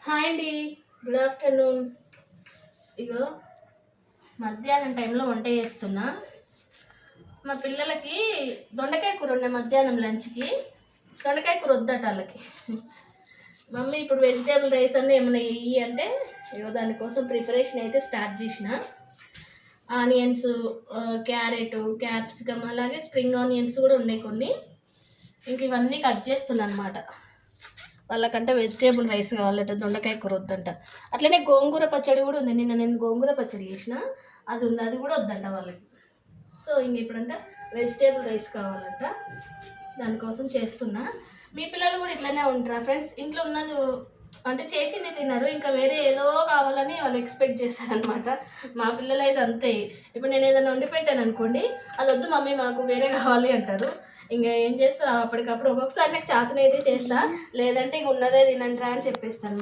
Hi అండి, good afternoon. ఇగో మధ్యాహ్నం టైంలో వంట చేస్తున్నా. మా పిల్లలకి దొండకాయ కూర ఉన్నాయి. మధ్యాహ్నం లంచ్కి దొండకాయ కూర వద్దట వాళ్ళకి. మమ్మీ ఇప్పుడు వెజిటేబుల్ రైస్ అన్నీ ఏమైనా వెయ్యి అంటే ఇగో దానికోసం ప్రిపరేషన్ అయితే స్టార్ట్ చేసిన. ఆనియన్స్, క్యారెట్, క్యాప్సికమ్, అలాగే స్ప్రింగ్ ఆనియన్స్ కూడా ఉన్నాయి కొన్ని. ఇంక ఇవన్నీ కట్ చేస్తున్నాను అనమాట. వాళ్ళకంటే వెజిటేబుల్ రైస్ కావాలట, దొండకాయ కూర వద్దంట. అట్లనే గోంగూర పచ్చడి కూడా ఉంది. నేను గోంగూర పచ్చడి చేసిన, అది ఉంది, అది కూడా వద్దంట వాళ్ళకి. సో ఇంక ఇప్పుడంట వెజిటేబుల్ రైస్ కావాలంట, దానికోసం చేస్తున్నా. మీ పిల్లలు కూడా ఇట్లనే ఉంటారా ఫ్రెండ్స్? ఇంట్లో ఉన్నది అంటే చేసింది తిన్నారు, ఇంకా వేరే ఏదో కావాలని వాళ్ళు ఎక్స్పెక్ట్ చేస్తారనమాట. మా పిల్లలు అయితే అంతే. ఇప్పుడు నేను ఏదైనా వండి పెట్టాను అనుకోండి, అది వద్దు మమ్మీ మాకు వేరే కావాలి అంటారు. ఇంకా ఏం చేస్తారు, అప్పటికప్పుడు ఒక్కొక్కసారి నాకు చేతనైతే చేస్తా, లేదంటే ఇంక ఉన్నదే తినండిరా అని చెప్పేస్తాను.